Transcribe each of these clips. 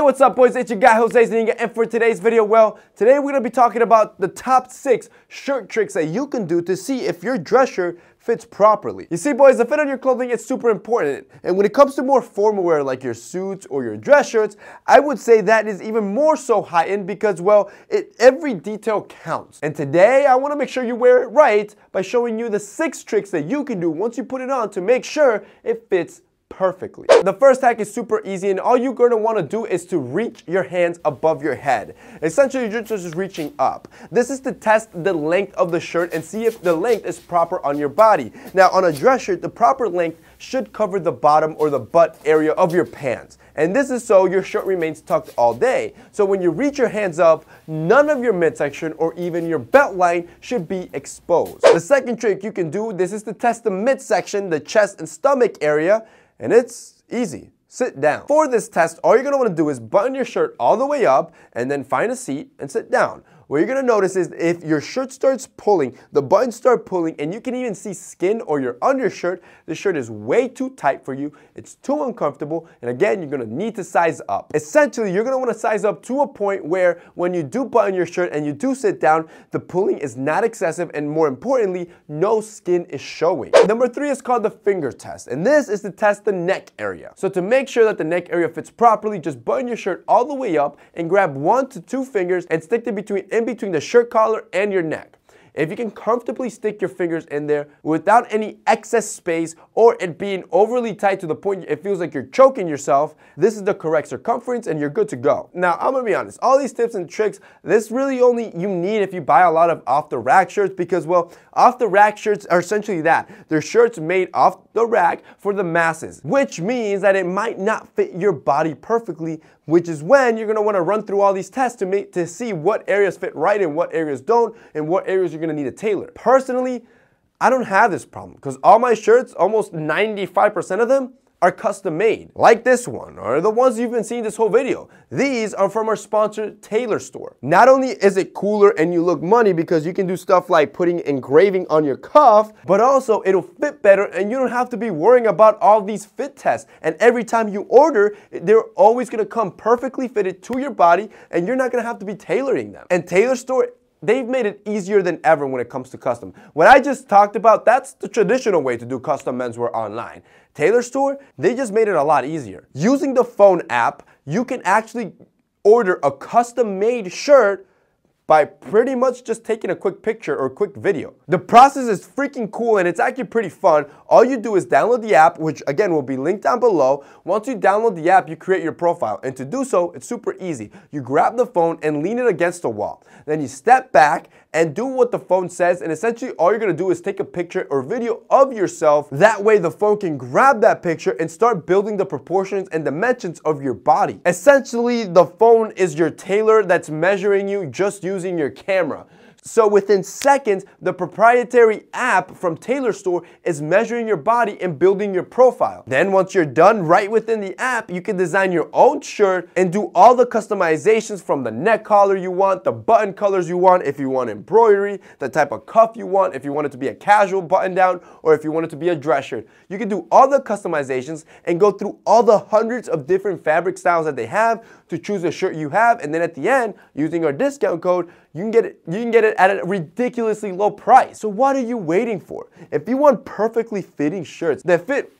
Hey, what's up, boys? It's your guy Jose Zuniga, and for today's video, well, today we're gonna be talking about the top 6 shirt tricks that you can do to see if your dress shirt fits properly. You see, boys, the fit on your clothing is super important, and when it comes to more formal wear like your suits or your dress shirts, I would say that is even more so heightened because, well, every detail counts. And today, I wanna make sure you wear it right by showing you the 6 tricks that you can do once you put it on to make sure it fits perfectly. The first hack is super easy, and all you're going to want to do is to reach your hands above your head. Essentially, you're just reaching up. This is to test the length of the shirt and see if the length is proper on your body. Now, on a dress shirt, the proper length should cover the bottom or the butt area of your pants. And this is so your shirt remains tucked all day. So when you reach your hands up, none of your midsection or even your belt line should be exposed. The second trick you can do, this is to test the midsection, the chest and stomach area. And it's easy. Sit down. For this test, all you're going to want to do is button your shirt all the way up and then find a seat and sit down. What you're going to notice is if your shirt starts pulling, the buttons start pulling, and you can even see skin or your undershirt, the shirt is way too tight for you, it's too uncomfortable, and again, you're going to need to size up. Essentially, you're going to want to size up to a point where when you do button your shirt and you do sit down, the pulling is not excessive, and more importantly, no skin is showing. Number 3 is called the finger test, and this is to test the neck area. So to make sure that the neck area fits properly, just button your shirt all the way up and grab 1 to 2 fingers and stick them in between the shirt collar and your neck. If you can comfortably stick your fingers in there without any excess space or it being overly tight to the point it feels like you're choking yourself, this is the correct circumference and you're good to go. Now, I'm gonna be honest, all these tips and tricks, this really only you need if you buy a lot of off-the-rack shirts because, well, off-the-rack shirts are essentially that. They're shirts made off the rack for the masses, which means that it might not fit your body perfectly, which is when you're gonna wanna run through all these tests to see what areas fit right and what areas don't and what areas you're gonna need a tailor. Personally, I don't have this problem because all my shirts, almost 95% of them, are custom made, like this one, or the ones you've been seeing this whole video. These are from our sponsor, Tailor store. Not only is it cooler and you look money because you can do stuff like putting engraving on your cuff, but also it'll fit better and you don't have to be worrying about all these fit tests. And every time you order, they're always gonna come perfectly fitted to your body and you're not gonna have to be tailoring them. And Tailor store, they've made it easier than ever when it comes to custom. What I just talked about, that's the traditional way to do custom menswear online. Tailor store, they just made it a lot easier. Using the phone app, you can actually order a custom-made shirt by pretty much just taking a quick picture or a quick video. The process is freaking cool and it's actually pretty fun. All you do is download the app, which again will be linked down below. Once you download the app, you create your profile. And to do so, it's super easy. You grab the phone and lean it against the wall. Then you step back and do what the phone says, and essentially all you're gonna do is take a picture or video of yourself. That way the phone can grab that picture and start building the proportions and dimensions of your body. Essentially, the phone is your tailor that's measuring you just using your camera. So within seconds, the proprietary app from Tailor Store is measuring your body and building your profile. Then once you're done, right within the app, you can design your own shirt and do all the customizations from the neck collar you want, the button colors you want, if you want embroidery, the type of cuff you want, if you want it to be a casual button down, or if you want it to be a dress shirt. You can do all the customizations and go through all the hundreds of different fabric styles that they have to choose a shirt you have, and then at the end, using our discount code, you can get it at a ridiculously low price. So what are you waiting for? If you want perfectly fitting shirts that fit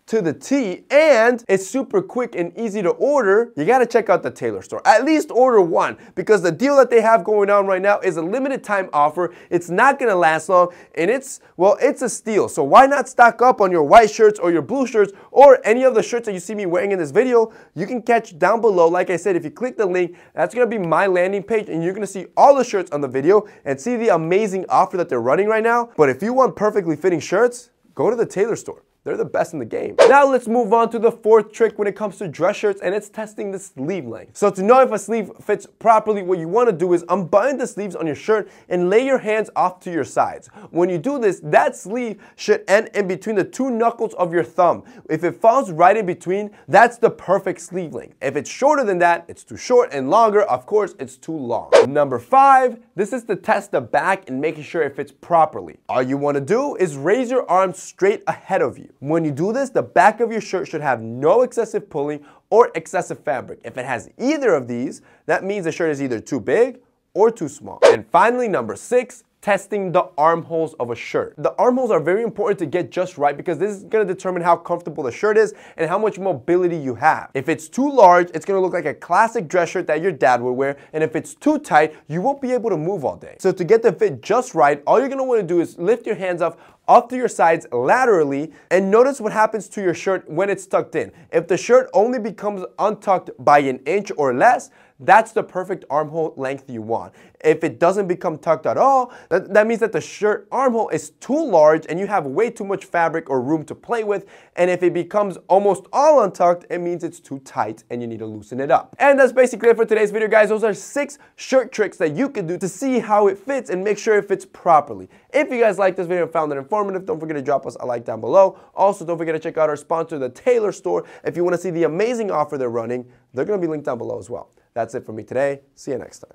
to the T and it's super quick and easy to order, you gotta check out the Tailor store. At least order one, because the deal that they have going on right now is a limited time offer. It's not gonna last long and it's a steal. So why not stock up on your white shirts or your blue shirts or any of the shirts that you see me wearing in this video? You can catch down below. Like I said, if you click the link, that's gonna be my landing page and you're gonna see all the shirts on the video and see the amazing offer that they're running right now. But if you want perfectly fitting shirts, go to the Tailor store. They're the best in the game. Now let's move on to the 4th trick when it comes to dress shirts, and it's testing the sleeve length. So to know if a sleeve fits properly, what you want to do is unbutton the sleeves on your shirt and lay your hands off to your sides. When you do this, that sleeve should end in between the 2 knuckles of your thumb. If it falls right in between, that's the perfect sleeve length. If it's shorter than that, it's too short, and longer, of course, it's too long. Number 5, this is to test the back and making sure it fits properly. All you want to do is raise your arms straight ahead of you. When you do this, the back of your shirt should have no excessive pulling or excessive fabric. If it has either of these, that means the shirt is either too big or too small. And finally, number 6, testing the armholes of a shirt. The armholes are very important to get just right because this is going to determine how comfortable the shirt is and how much mobility you have. If it's too large, it's going to look like a classic dress shirt that your dad would wear, and if it's too tight, you won't be able to move all day. So to get the fit just right, all you're going to want to do is lift your hands up off to your sides laterally and notice what happens to your shirt when it's tucked in. If the shirt only becomes untucked by an inch or less, that's the perfect armhole length you want. If it doesn't become tucked at all, that means that the shirt armhole is too large and you have way too much fabric or room to play with. And if it becomes almost all untucked, it means it's too tight and you need to loosen it up. And that's basically it for today's video, guys. Those are 6 shirt tricks that you can do to see how it fits and make sure it fits properly. If you guys like this video and found it informative, don't forget to drop us a like down below. Also, don't forget to check out our sponsor, the Tailor store. If you want to see the amazing offer they're running, they're going to be linked down below as well. That's it for me today. See you next time.